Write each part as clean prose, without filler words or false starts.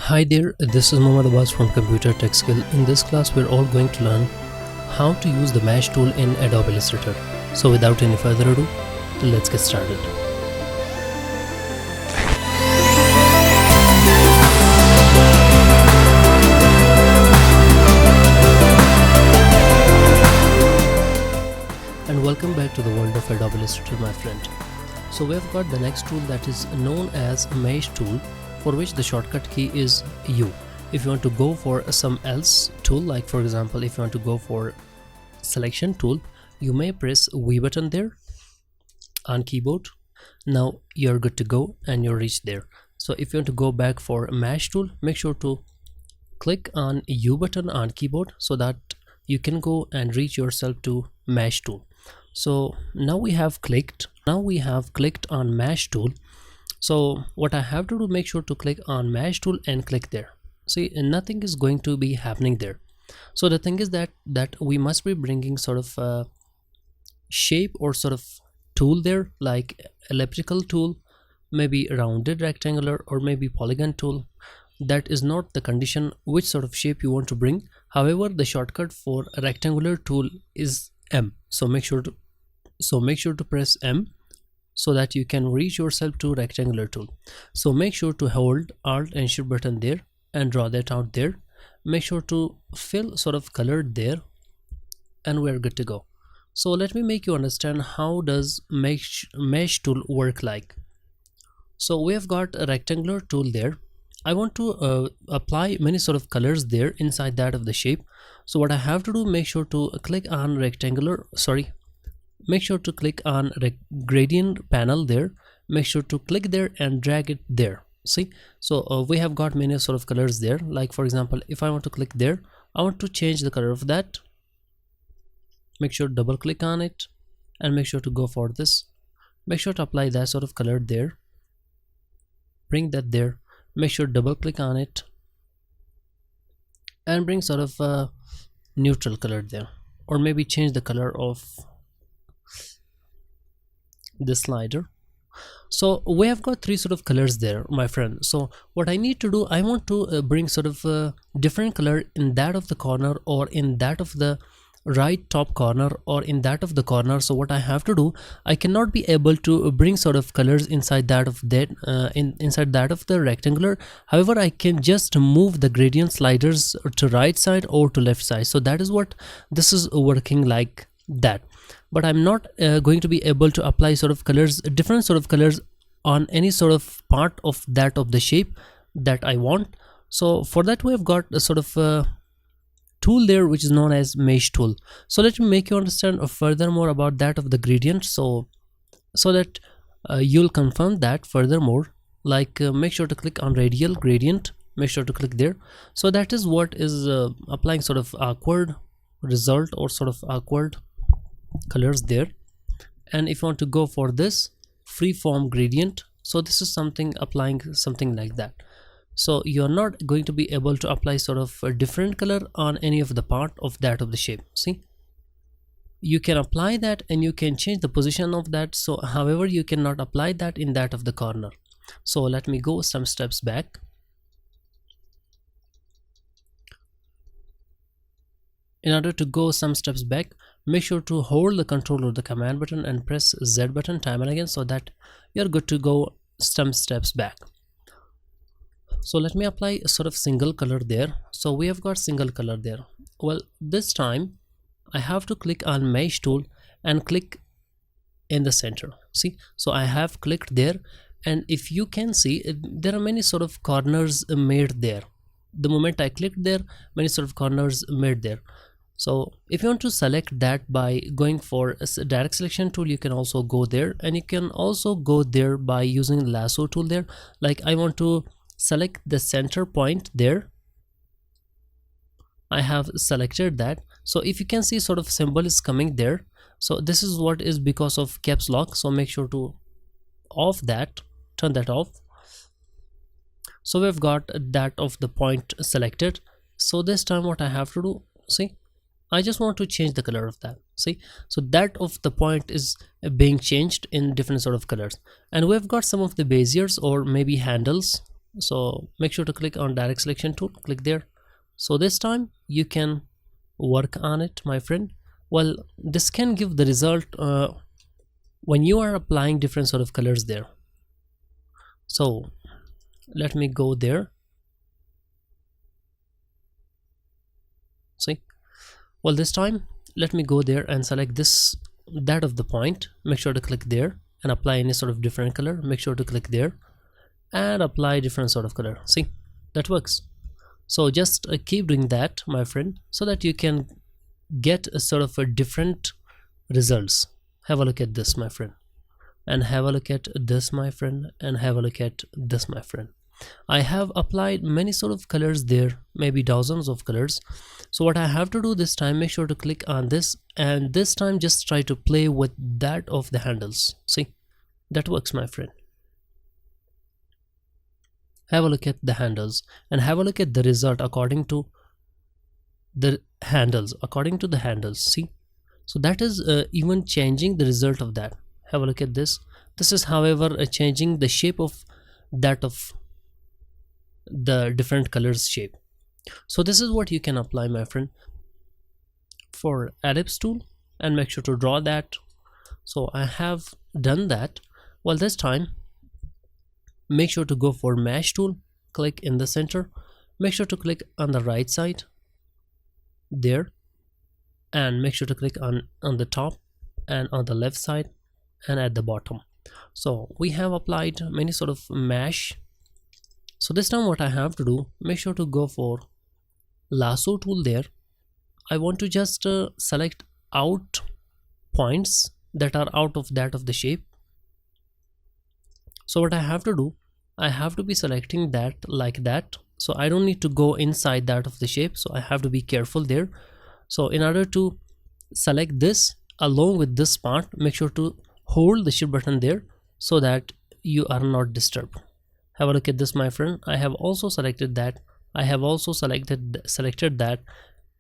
Hi there, this is Mohammad Abbas from Computer Tech Skill. In this class, we're all going to learn how to use the Mesh tool in Adobe Illustrator. So without any further ado, let's get started. And welcome back to the world of Adobe Illustrator, my friend. So we've got the next tool that is known as Mesh tool, for which the shortcut key is U. If you want to go for some else tool, like for example if you want to go for selection tool, you may press V button there on keyboard. Now you're good to go and you're reached there. So if you want to go back for Mesh tool, make sure to click on U button on keyboard so that you can go and reach yourself to Mesh tool. So now we have clicked on Mesh tool. So what I have to do, make sure to click on Mesh tool and click there. See, nothing is going to be happening there. So the thing is that we must be bringing sort of a shape or sort of tool there, like elliptical tool, maybe rounded rectangular, or maybe polygon tool. That is not the condition which sort of shape you want to bring. However, the shortcut for a rectangular tool is M. So make sure to press M so that you can reach yourself to rectangular tool. So make sure to hold Alt and Shift button there and draw that out there. Make sure to fill sort of colored there, and we're good to go. So let me make you understand how does mesh tool work like. So we have got a rectangular tool there. I want to apply many sort of colors there inside that of the shape. So what I have to do, make sure to click on gradient panel there. Make sure to click there and drag it there. See, so we have got many sort of colors there. Like for example, if I want to click there, I want to change the color of that. Make sure to double click on it and make sure to go for this. Make sure to apply that sort of color there. Bring that there. Make sure to double click on it and bring sort of a neutral color there, or maybe change the color of the slider. So we have got three sort of colors there, my friend. So what I need to do, I want to bring sort of a different color in that of the corner, or in that of the right top corner, or in that of the corner. So what I have to do, I cannot be able to bring sort of colors inside that of that inside that of the rectangular. However, I can just move the gradient sliders to right side or to left side. So that is what this is working like that. But I'm not going to be able to apply sort of colors, different sort of colors on any sort of part of that of the shape that I want. So for that, we have got a sort of tool there which is known as Mesh tool. So let me make you understand furthermore about that of the gradient, so that you'll confirm that furthermore. Like make sure to click on radial gradient, make sure to click there. So that is what is applying sort of awkward result or sort of awkward colors there. And if you want to go for this freeform gradient, so this is something applying something like that. So you're not going to be able to apply sort of a different color on any of the part of that of the shape. See, you can apply that and you can change the position of that. So however, you cannot apply that in that of the corner. So let me go some steps back. In order to go some steps back, make sure to hold the control or the command button and press Z button time and again, so that you're good to go some steps back. So let me apply a sort of single color there. So we have got single color there. Well, this time I have to click on Mesh tool and click in the center. See, so I have clicked there, and if you can see, there are many sort of corners made there. The moment I clicked there, many sort of corners made there. So if you want to select that by going for a direct selection tool, you can also go there, and you can also go there by using lasso tool there. Like I want to select the center point there. I have selected that. So if you can see, sort of symbol is coming there. So this is what is because of caps lock. So make sure to off that, turn that off. So we've got that of the point selected. So this time what I have to do, see, I just want to change the color of that. See, so that of the point is being changed in different sort of colors. And we've got some of the beziers or maybe handles So make sure to click on direct selection tool, click there. So this time you can work on it, my friend. Well, this can give the result when you are applying different sort of colors there. So let me go there. See, well, this time let me go there and select this, that of the point. Make sure to click there and apply any sort of different color. Make sure to click there and apply different sort of color. See, that works. So just keep doing that, my friend, so that you can get a sort of a different results. Have a look at this, my friend, and have a look at this, my friend, and have a look at this, my friend. I have applied many sort of colors there, maybe dozens of colors. So what I have to do this time, make sure to click on this, and this time just try to play with that of the handles. See, that works, my friend. Have a look at the handles and have a look at the result according to the handles, see. So that is even changing the result of that. Have a look at this. This is, however, changing the shape of that of the different colors shape. So this is what you can apply, my friend, for ellipse tool, and make sure to draw that. So I have done that. Well, this time make sure to go for mesh tool, click in the center, make sure to click on the right side there, and make sure to click on the top and on the left side and at the bottom. So we have applied many sort of mesh. So this time what I have to do, make sure to go for lasso tool there. I want to just select out points that are out of that of the shape. So what I have to do, I have to be selecting that like that. So I don't need to go inside that of the shape, so I have to be careful there. So in order to select this along with this part, make sure to hold the shift button there so that you are not disturbed. Have a look at this, my friend. I have also selected that. I have also selected that,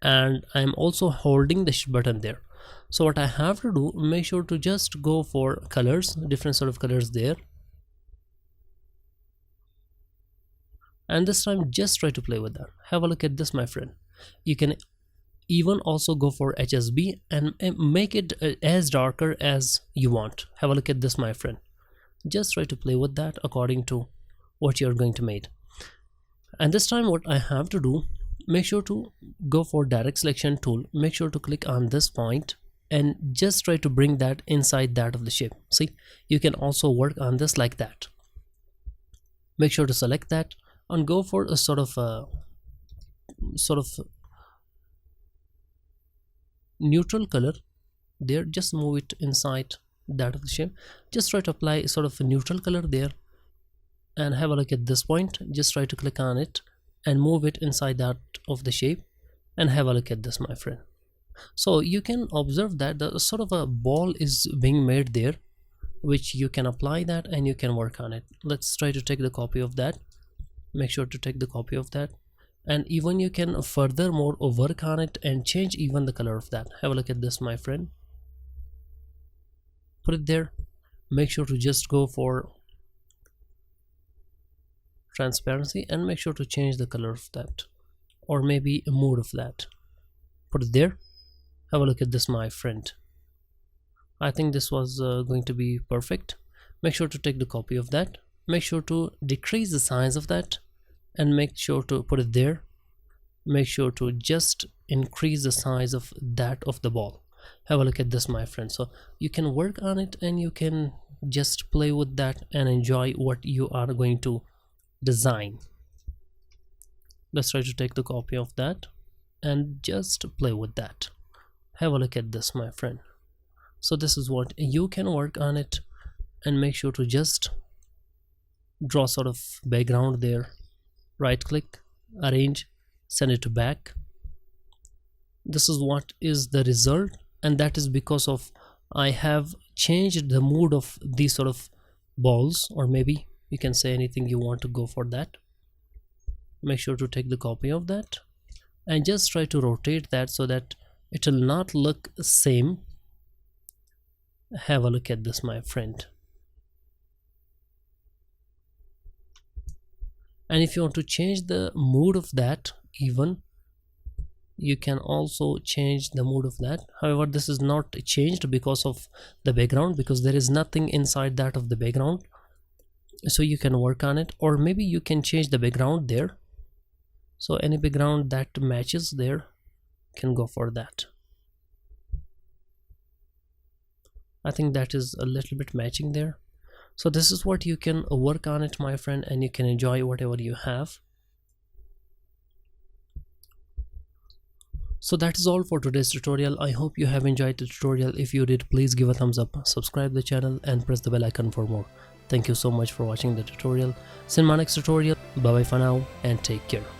and I am also holding the shift button there. So what I have to do, make sure to just go for colors, different sort of colors there, and this time just try to play with that. Have a look at this, my friend. You can even also go for HSB and make it as darker as you want. Have a look at this, my friend. Just try to play with that according to what you're going to make. And this time what I have to do, make sure to go for direct selection tool, make sure to click on this point and just try to bring that inside that of the shape. See, you can also work on this like that. Make sure to select that and go for a sort of neutral color there. Just move it inside that of the shape. Just try to apply sort of a neutral color there, and have a look at this point. Just try to click on it and move it inside that of the shape, and have a look at this, my friend. So you can observe that the sort of a ball is being made there, which you can apply that and you can work on it. Let's try to take the copy of that. Make sure to take the copy of that, and even you can furthermore work on it and change even the color of that. Have a look at this, my friend. Put it there. Make sure to just go for transparency and make sure to change the color of that, or maybe a mood of that. Put it there. Have a look at this, my friend. I think this was going to be perfect. Make sure to take the copy of that. Make sure to decrease the size of that and make sure to put it there. Make sure to just increase the size of that of the ball. Have a look at this, my friend. So you can work on it and you can just play with that and enjoy what you are going to design. Let's try to take the copy of that and just play with that. Have a look at this, my friend. So this is what you can work on it, and make sure to just draw sort of background there. Right click, arrange, send it to back. This is what is the result, and that is because of I have changed the mood of these sort of balls, or maybe you can say anything you want to go for that. Make sure to take the copy of that and just try to rotate that so that it will not look same. Have a look at this, my friend. And if you want to change the mood of that, even you can also change the mood of that. However, this is not changed because of the background, because there is nothing inside that of the background. So you can work on it, or maybe you can change the background there. So any background that matches there, can go for that. I think that is a little bit matching there. So this is what you can work on it, my friend, and you can enjoy whatever you have. So that is all for today's tutorial. I hope you have enjoyed the tutorial. If you did, please give a thumbs up, subscribe the channel, and press the bell icon for more. Thank you so much for watching the tutorial. See you in my next tutorial. Bye bye for now, and take care.